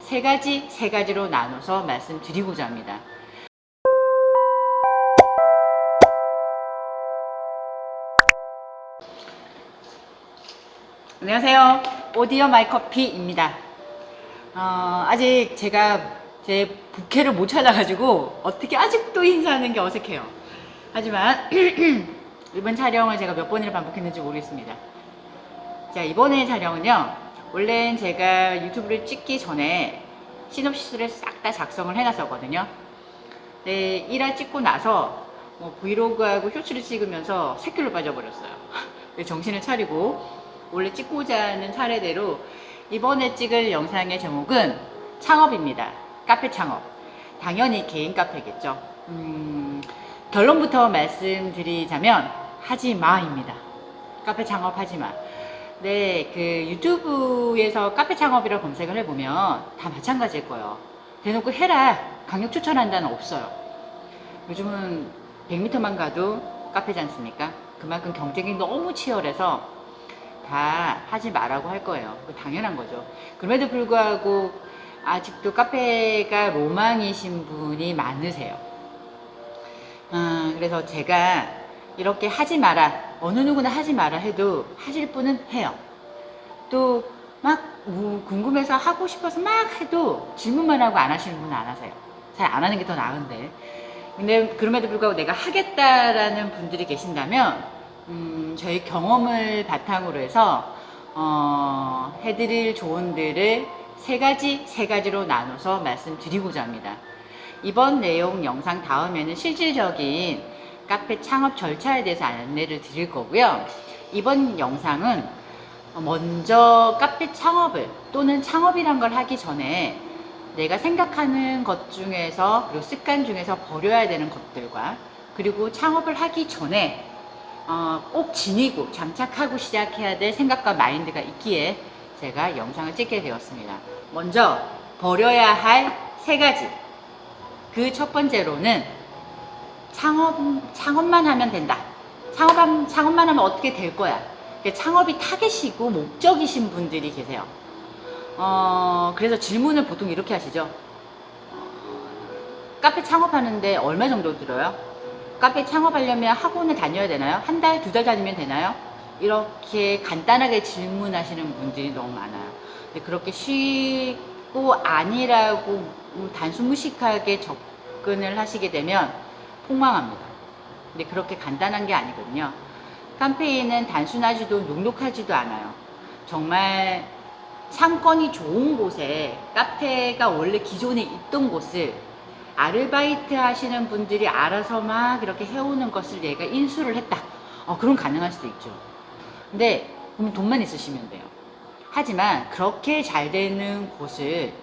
세 가지로 나눠서 말씀드리고자 합니다. 안녕하세요. 오디오 마이커피입니다. 아직 제가 제 부캐를 못 찾아가지고 어떻게 아직도 인사하는 게 어색해요. 하지만 이번 촬영을 제가 몇 번이나 반복했는지 모르겠습니다. 자, 이번에 촬영은요, 원래는 제가 유튜브를 찍기 전에 시놉시스를 싹 다 작성을 해놨었거든요. 네, 1화 찍고 나서 브이로그하고 쇼츠를 찍으면서 샛길로 빠져버렸어요. 정신을 차리고 원래 찍고자 하는 차례대로 이번에 찍을 영상의 제목은 창업입니다. 카페 창업. 당연히 개인 카페겠죠. 결론부터 말씀드리자면 하지마입니다. 카페 창업 하지마. 네, 그 유튜브에서 카페 창업이라고 검색을 해보면 다 마찬가지일 거예요. 대놓고 해라, 강력 추천한다는 없어요. 요즘은 100m만 가도 카페지 않습니까? 그만큼 경쟁이 너무 치열해서 다 하지 말라고 할 거예요. 당연한 거죠. 그럼에도 불구하고 아직도 카페가 로망이신 분이 많으세요. 그래서 제가 이렇게 하지 마라, 어느 누구나 하지 마라 해도 하실 분은 해요. 또 막 궁금해서 하고 싶어서 막 해도 질문만 하고 안 하시는 분은 안 하세요. 잘 안 하는 게 더 나은데. 근데 그럼에도 불구하고 내가 하겠다라는 분들이 계신다면 저희 경험을 바탕으로 해서 해드릴 조언들을 세 가지로 나눠서 말씀드리고자 합니다. 이번 내용 영상 다음에는 실질적인 카페 창업 절차에 대해서 안내를 드릴 거고요. 이번 영상은 먼저 카페 창업을 또는 창업이란 걸 하기 전에 내가 생각하는 것 중에서, 그리고 습관 중에서 버려야 되는 것들과, 그리고 창업을 하기 전에 꼭 지니고 장착하고 시작해야 될 생각과 마인드가 있기에 제가 영상을 찍게 되었습니다. 먼저 버려야 할 세 가지. 그 첫 번째로는 창업만 하면 된다. 창업만 하면 어떻게 될 거야. 창업이 타겟이고 목적이신 분들이 계세요. 그래서 질문을 보통 이렇게 하시죠. 카페 창업하는데 얼마 정도 들어요? 카페 창업하려면 학원을 다녀야 되나요? 한 달, 두 달 다니면 되나요? 이렇게 간단하게 질문하시는 분들이 너무 많아요. 근데 그렇게 쉽고 아니라고 단순 무식하게 접근을 하시게 되면 폭망합니다. 근데 그렇게 간단한 게 아니거든요. 카페인은 단순하지도 눅눅하지도 않아요. 정말 상권이 좋은 곳에, 카페가 원래 기존에 있던 곳을 아르바이트 하시는 분들이 알아서 막 이렇게 해오는 것을 얘가 인수를 했다. 그럼 가능할 수도 있죠. 근데 그럼 돈만 있으시면 돼요. 하지만 그렇게 잘 되는 곳을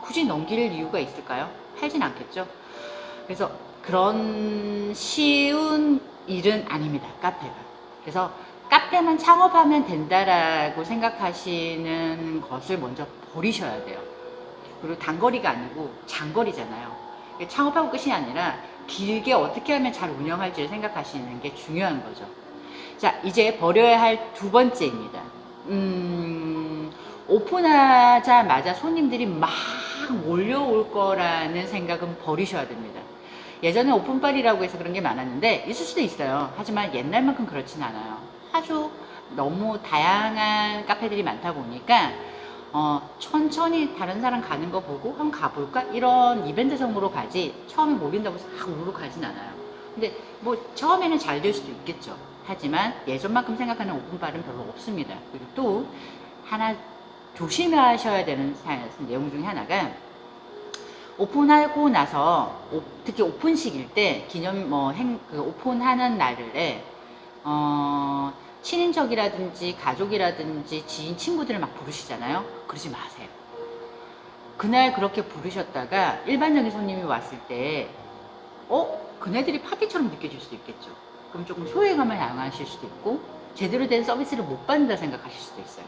굳이 넘길 이유가 있을까요? 팔진 않겠죠. 그래서 그런 쉬운 일은 아닙니다, 카페가. 그래서 카페만 창업하면 된다라고 생각하시는 것을 먼저 버리셔야 돼요. 그리고 단거리가 아니고 장거리잖아요. 창업하고 끝이 아니라 길게 어떻게 하면 잘 운영할지를 생각하시는 게 중요한 거죠. 자, 이제 버려야 할 두 번째입니다. 오픈하자마자 손님들이 막 몰려올 거라는 생각은 버리셔야 됩니다. 예전에 오픈빨이라고 해서 그런 게 많았는데 있을 수도 있어요. 하지만 옛날만큼 그렇진 않아요. 아주 너무 다양한 카페들이 많다 보니까 천천히 다른 사람 가는 거 보고 한번 가볼까? 이런 이벤트성으로 가지, 처음에 몰린다고 해서 막 우르르 가진 않아요. 근데 처음에는 잘 될 수도 있겠죠. 하지만 예전만큼 생각하는 오픈빨은 별로 없습니다. 그리고 또 하나 조심하셔야 되는 내용 중에 하나가, 오픈하고 나서 특히 오픈식일 때 오픈하는 날에 친인척이라든지 가족이라든지 지인 친구들을 막 부르시잖아요. 그러지 마세요. 그날 그렇게 부르셨다가 일반적인 손님이 왔을 때 그네들이 파티처럼 느껴질 수도 있겠죠. 그럼 조금 소외감을 당하실 수도 있고 제대로 된 서비스를 못 받는다 생각하실 수도 있어요.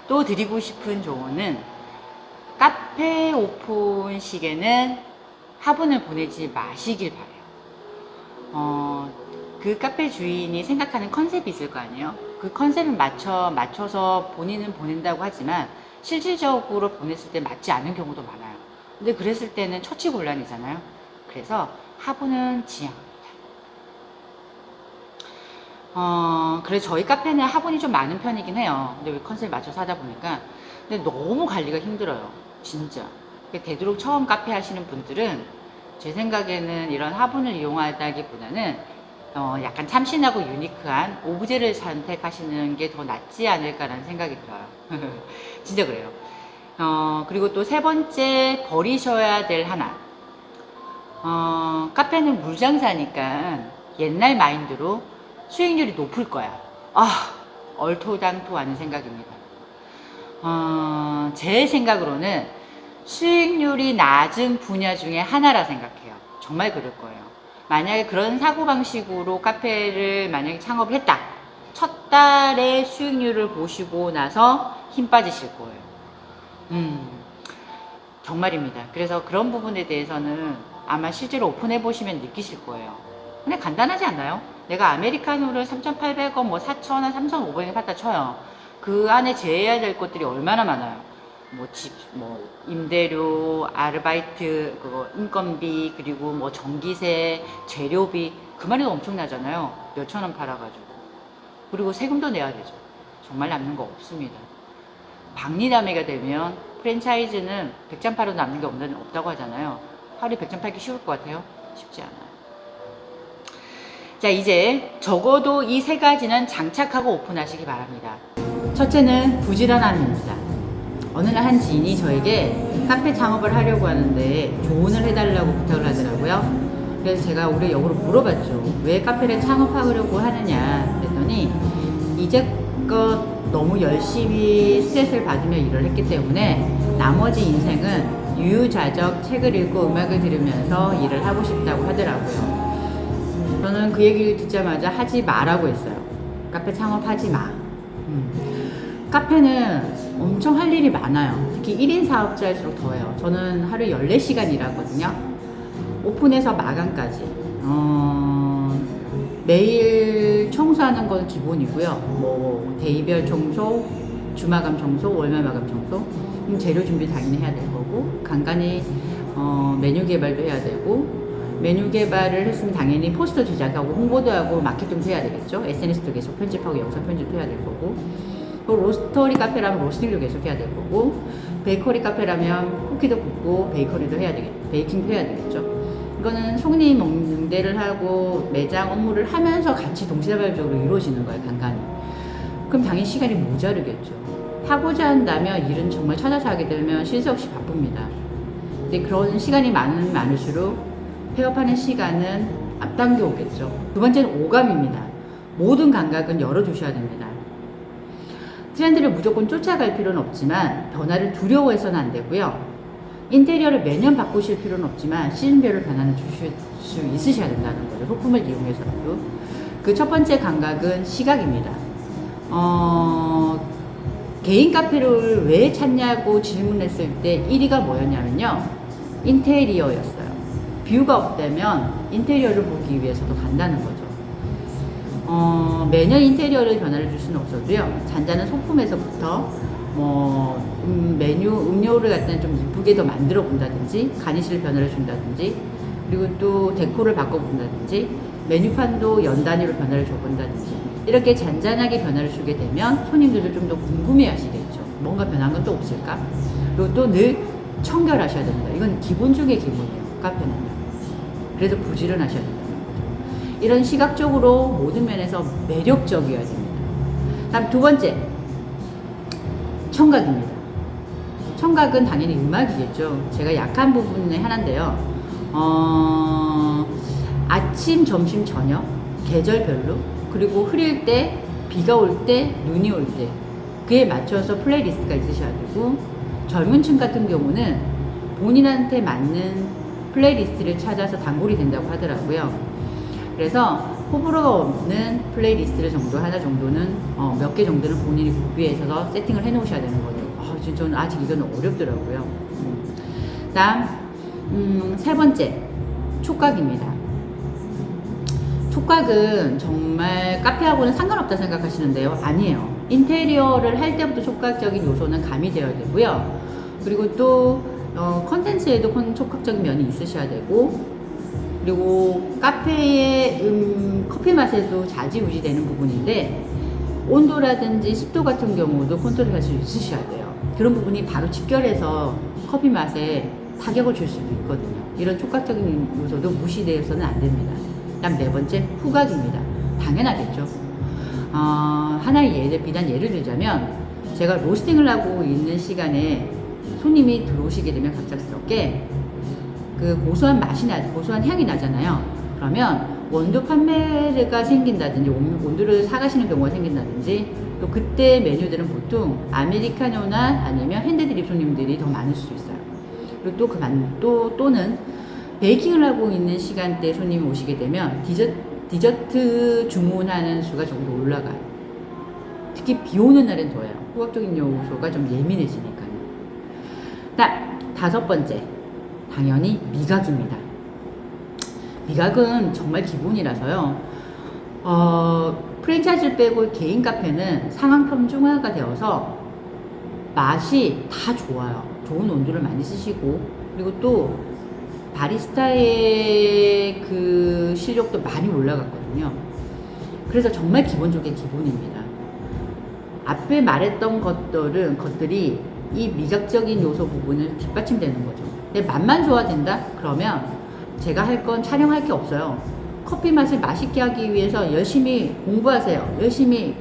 또 드리고 싶은 조언은, 카페 오픈 시에는 화분을 보내지 마시길 바래요. 그 카페 주인이 생각하는 컨셉이 있을 거 아니에요. 그 컨셉을 맞춰서 본인은 보낸다고 하지만 실질적으로 보냈을 때 맞지 않는 경우도 많아요. 근데 그랬을 때는 처치곤란이잖아요. 그래서 화분은 지양합니다. 그래서 저희 카페는 화분이 좀 많은 편이긴 해요. 근데 왜 컨셉 맞춰서 하다 보니까. 근데 너무 관리가 힘들어요. 진짜. 되도록 처음 카페 하시는 분들은 제 생각에는 이런 화분을 이용하다기보다는 약간 참신하고 유니크한 오브제를 선택하시는 게 더 낫지 않을까라는 생각이 들어요. 진짜 그래요. 그리고 또 세 번째 버리셔야 될 하나. 카페는 물장사니까 옛날 마인드로 수익률이 높을 거야. 얼토당토 하는 생각입니다. 제 생각으로는 수익률이 낮은 분야 중에 하나라 생각해요. 정말 그럴 거예요. 만약에 그런 사고방식으로 카페를 만약에 창업을 했다. 첫 달에 수익률을 보시고 나서 힘 빠지실 거예요. 정말입니다. 그래서 그런 부분에 대해서는 아마 실제로 오픈해 보시면 느끼실 거예요. 근데 간단하지 않나요? 내가 아메리카노를 3,800원, 뭐 4,000원, 3,500원 팔다 쳐요. 그 안에 제해야 될 것들이 얼마나 많아요. 뭐 집, 뭐 임대료, 아르바이트, 그거 인건비, 그리고 뭐 전기세, 재료비, 그 말이 엄청나잖아요. 몇천 원 팔아가지고. 그리고 세금도 내야 되죠. 정말 남는 거 없습니다. 박리담회가 되면 프랜차이즈는 100장 팔아도 남는 게 없다고 하잖아요. 하루에 100장 팔기 쉬울 것 같아요? 쉽지 않아요. 자, 이제 적어도 이 세 가지는 장착하고 오픈하시기 바랍니다. 첫째는 부지런함입니다. 어느 날 한 지인이 저에게 카페 창업을 하려고 하는데 조언을 해달라고 부탁을 하더라고요. 그래서 제가 우리 역으로 물어봤죠. 왜 카페를 창업하려고 하느냐 그랬더니 이제껏 너무 열심히 스트레스를 받으며 일을 했기 때문에 나머지 인생은 유유자적 책을 읽고 음악을 들으면서 일을 하고 싶다고 하더라고요. 저는 그 얘기를 듣자마자 하지 마라고 했어요. 카페 창업하지 마. 카페는 엄청 할 일이 많아요. 특히 1인 사업자일수록 더해요. 저는 하루에 14시간 일하거든요. 오픈해서 마감까지. 매일 청소하는 건 기본이고요. 뭐 데이별 청소, 주마감 청소, 월말 마감 청소, 재료 준비 당연히 해야 될 거고, 간간히 메뉴 개발도 해야 되고, 메뉴 개발을 했으면 당연히 포스터 제작하고 홍보도 하고 마케팅도 해야 되겠죠. SNS도 계속 편집하고 영상 편집도 해야 될 거고, 로스터리 카페라면 로스팅도 계속 해야 될 거고, 베이커리 카페라면 쿠키도 굽고 베이커리도 해야 되겠죠. 베이킹도 해야 되겠죠. 이거는 손님 응대를 하고 매장 업무를 하면서 같이 동시다발적으로 이루어지는 거예요, 간간히. 그럼 당연히 시간이 모자르겠죠. 하고자 한다면 일은 정말 찾아서 하게 되면 쉴 새 없이 바쁩니다. 근데 그런 시간이 많을수록 폐업하는 시간은 앞당겨 오겠죠. 두 번째는 오감입니다. 모든 감각은 열어두셔야 됩니다. 트렌드를 무조건 쫓아갈 필요는 없지만 변화를 두려워해서는 안 되고요. 인테리어를 매년 바꾸실 필요는 없지만 시즌별로 변화는 주실 수 있으셔야 된다는 거죠. 소품을 이용해서라도. 그 첫 번째 감각은 시각입니다. 개인 카페를 왜 찾냐고 질문했을 때 1위가 뭐였냐면요. 인테리어였어요. 뷰가 없다면 인테리어를 보기 위해서도 간다는 거죠. 매년 인테리어를 변화를 줄 수는 없어도요. 잔잔한 소품에서부터 메뉴, 음료를 갖다 좀 이쁘게 더 만들어 본다든지, 가니쉬를 변화를 준다든지, 그리고 또 데코를 바꿔본다든지, 메뉴판도 연 단위로 변화를 줘본다든지, 이렇게 잔잔하게 변화를 주게 되면 손님들도 좀 더 궁금해 하시겠죠. 뭔가 변한 건 또 없을까? 그리고 또 늘 청결하셔야 됩니다. 이건 기본 중의 기본이에요. 카페는요. 그래서 부지런하셔야 된다는 거죠. 이런 시각적으로 모든 면에서 매력적이어야 됩니다. 다음 두 번째, 청각입니다. 청각은 당연히 음악이겠죠. 제가 약한 부분의 하나인데요. 아침, 점심, 저녁, 계절별로, 그리고 흐릴 때, 비가 올 때, 눈이 올 때, 그에 맞춰서 플레이리스트가 있으셔야 되고, 젊은 층 같은 경우는 본인한테 맞는 플레이리스트를 찾아서 단골이 된다고 하더라고요. 그래서 호불호가 없는 플레이리스트를 하나 정도는 몇 개 정도는 본인이 구비해서 세팅을 해 놓으셔야 되는 거죠. 진짜 저는 아직 이거는 어렵더라고요. 다음 세 번째, 촉각입니다. 촉각은 정말 카페하고는 상관없다 생각하시는데요. 아니에요. 인테리어를 할 때부터 촉각적인 요소는 가미되어야 되고요. 그리고 또 컨텐츠에도 촉각적인 면이 있으셔야 되고, 그리고 카페의 커피 맛에도 좌지우지 되는 부분인데, 온도라든지 습도 같은 경우도 컨트롤할 수 있으셔야 돼요. 그런 부분이 바로 직결해서 커피 맛에 타격을 줄 수도 있거든요. 이런 촉각적인 요소도 무시되어서는 안 됩니다. 그다음 네 번째, 후각입니다. 당연하겠죠. 하나의 비단 예를 들자면, 제가 로스팅을 하고 있는 시간에 손님이 들어오시게 되면 갑작스럽게 그 고소한 향이 나잖아요. 그러면 원두 판매가 생긴다든지, 원두를 사가시는 경우가 생긴다든지, 또 그때 메뉴들은 보통 아메리카노나 아니면 핸드드립 손님들이 더 많을 수도 있어요. 그리고 또는 베이킹을 하고 있는 시간대에 손님이 오시게 되면 디저트 주문하는 수가 조금 더 올라가요. 특히 비 오는 날은 더해요. 후각적인 요소가 좀 예민해지니까요. 다섯 번째, 당연히 미각입니다. 미각은 정말 기본이라서요. 프랜차이즈를 빼고 개인 카페는 상황 평준화가 되어서 맛이 다 좋아요. 좋은 원두를 많이 쓰시고, 그리고 또 바리스타의 그 실력도 많이 올라갔거든요. 그래서 정말 기본 중에 기본입니다. 앞에 말했던 것들이 이 미각적인 요소 부분을 뒷받침되는 거죠. 내 맛만 좋아진다? 그러면 제가 할 건 촬영할 게 없어요. 커피 맛을 맛있게 하기 위해서 열심히 공부하세요. 열심히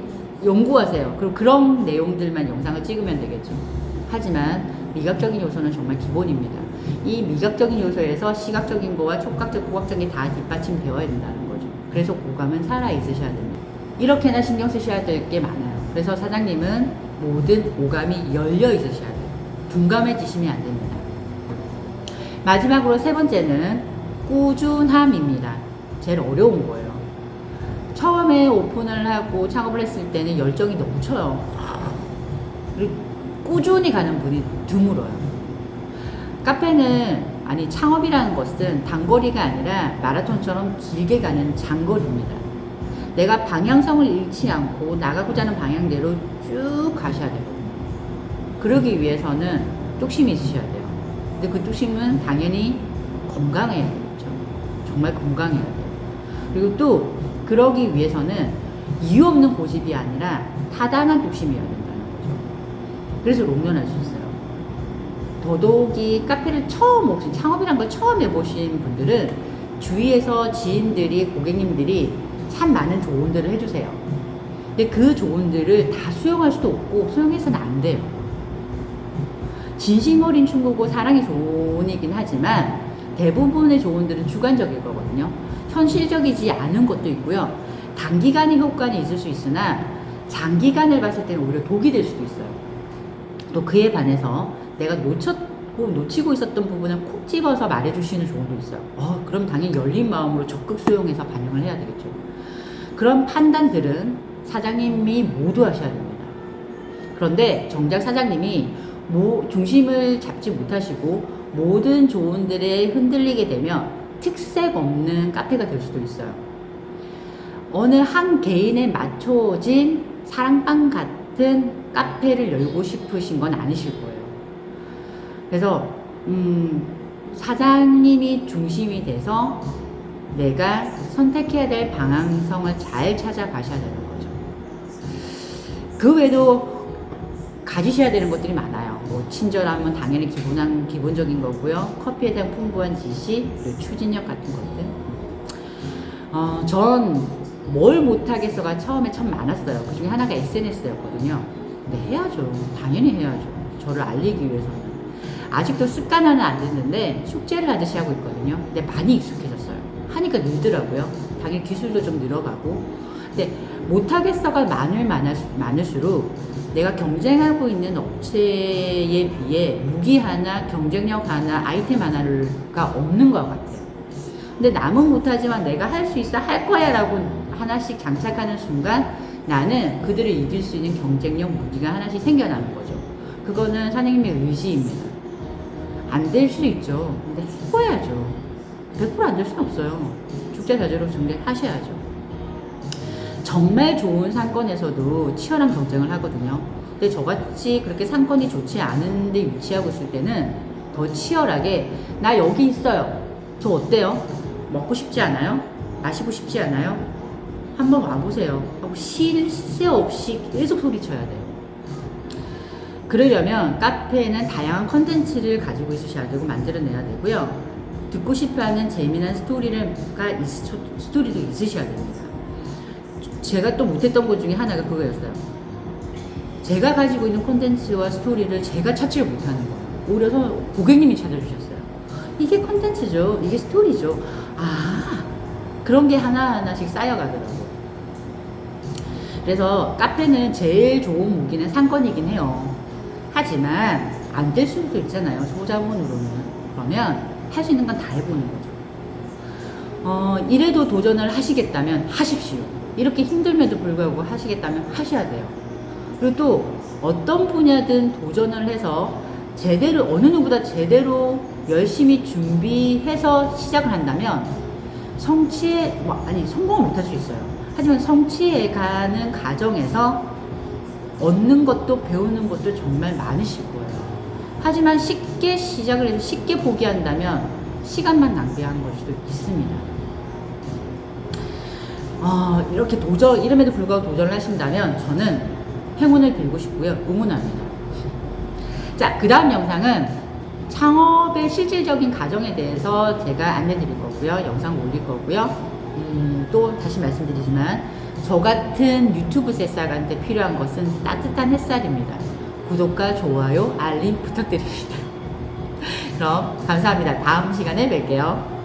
연구하세요. 그리고 그런 내용들만 영상을 찍으면 되겠죠. 하지만 미각적인 요소는 정말 기본입니다. 이 미각적인 요소에서 시각적인 거와 촉각적, 후각적인 게 다 뒷받침되어야 된다는 거죠. 그래서 고감은 살아있으셔야 됩니다. 이렇게나 신경 쓰셔야 될 게 많아요. 그래서 사장님은 모든 오감이 열려 있으셔야 돼요. 둔감해지시면 안 됩니다. 마지막으로 세 번째는 꾸준함입니다. 제일 어려운 거예요. 처음에 오픈을 하고 창업을 했을 때는 열정이 넘쳐요. 그리고 꾸준히 가는 분이 드물어요. 창업이라는 것은 단거리가 아니라 마라톤처럼 길게 가는 장거리입니다. 내가 방향성을 잃지 않고 나가고자 하는 방향대로 쭉 가셔야 되거든요. 그러기 위해서는 뚝심이 있으셔야 돼요. 근데 그 뚝심은 당연히 건강해야 되겠죠. 정말 건강해야 돼요. 그리고 또 그러기 위해서는 이유 없는 고집이 아니라 타당한 뚝심이어야 된다는 거죠. 그래서 롱런할 수 있어요. 더더욱이 카페를 창업이란 걸 처음 해보신 분들은 주위에서 지인들이, 고객님들이 참 많은 조언들을 해주세요. 근데 그 조언들을 다 수용할 수도 없고 수용해서는 안 돼요. 진심 어린 충고고 사랑의 조언이긴 하지만 대부분의 조언들은 주관적일 거거든요. 현실적이지 않은 것도 있고요. 단기간의 효과는 있을 수 있으나 장기간을 봤을 때는 오히려 독이 될 수도 있어요. 또 그에 반해서 내가 놓치고 있었던 부분을 콕 집어서 말해주시는 조언도 있어요. 그럼 당연히 열린 마음으로 적극 수용해서 반영을 해야 되겠죠. 그런 판단들은 사장님이 모두 하셔야 됩니다. 그런데 정작 사장님이 중심을 잡지 못하시고 모든 조언들에 흔들리게 되면 특색 없는 카페가 될 수도 있어요. 어느 한 개인에 맞춰진 사랑방 같은 카페를 열고 싶으신 건 아니실 거예요. 그래서 사장님이 중심이 돼서 내가 선택해야 될 방향성을 잘 찾아가셔야 되는 거죠. 그 외에도 가지셔야 되는 것들이 많아요. 친절함은 당연히 기본적인 거고요. 커피에 대한 풍부한 지식, 그리고 추진력 같은 것들. 전 뭘 못하겠어가 처음에 참 많았어요. 그 중에 하나가 SNS였거든요. 근데 해야죠. 당연히 해야죠. 저를 알리기 위해서는. 아직도 습관화는 안 됐는데 숙제를 하듯이 하고 있거든요. 근데 많이 익숙해졌어요. 하니까 늘더라고요. 당연히 기술도 좀 늘어가고. 근데 못하겠어가 많을수록 내가 경쟁하고 있는 업체에 비해 무기 하나, 경쟁력 하나, 아이템 하나가 없는 것 같아요. 근데 남은 못하지만 내가 할 수 있어, 할 거야 라고 하나씩 장착하는 순간 나는 그들을 이길 수 있는 경쟁력 무기가 하나씩 생겨나는 거죠. 그거는 사장님의 의지입니다. 안 될 수 있죠. 근데 해봐야죠. 100% 안 될 수는 없어요. 죽자자조로 준비하셔야죠. 정말 좋은 상권에서도 치열한 경쟁을 하거든요. 근데 저같이 그렇게 상권이 좋지 않은데 위치하고 있을 때는 더 치열하게 나 여기 있어요. 저 어때요? 먹고 싶지 않아요? 마시고 싶지 않아요? 한번 와보세요 하고 쉴 새 없이 계속 소리쳐야 돼요. 그러려면 카페에는 다양한 컨텐츠를 가지고 있으셔야 되고 만들어내야 되고요. 듣고 싶어하는 재미난 스토리도 있으셔야 됩니다. 제가 또 못했던 것 중에 하나가 그거였어요. 제가 가지고 있는 콘텐츠와 스토리를 제가 찾지를 못하는 거예요. 오히려 고객님이 찾아주셨어요. 이게 콘텐츠죠. 이게 스토리죠. 아, 그런 게 하나하나씩 쌓여가더라고요. 그래서 카페는 제일 좋은 무기는 상권이긴 해요. 하지만 안 될 수도 있잖아요. 소자본으로는. 그러면 할 수 있는 건 다 해보는 거죠. 이래도 도전을 하시겠다면 하십시오. 이렇게 힘들면도 불구하고 하시겠다면 하셔야 돼요. 그리고 또 어떤 분야든 도전을 해서 제대로, 어느 누구보다 제대로 열심히 준비해서 시작을 한다면 성공을 못할 수 있어요. 하지만 성취해 가는 과정에서 얻는 것도 배우는 것도 정말 많으실 거예요. 하지만 쉽게 시작을 해서 쉽게 포기한다면 시간만 낭비한 걸 수도 있습니다. 이렇게 이름에도 불구하고 도전을 하신다면 저는 행운을 빌고 싶고요. 응원합니다. 자, 그 다음 영상은 창업의 실질적인 과정에 대해서 제가 안내드릴 거고요. 영상 올릴 거고요. 또 다시 말씀드리지만 저 같은 유튜브 새싹한테 필요한 것은 따뜻한 햇살입니다. 구독과 좋아요, 알림 부탁드립니다. 그럼 감사합니다. 다음 시간에 뵐게요.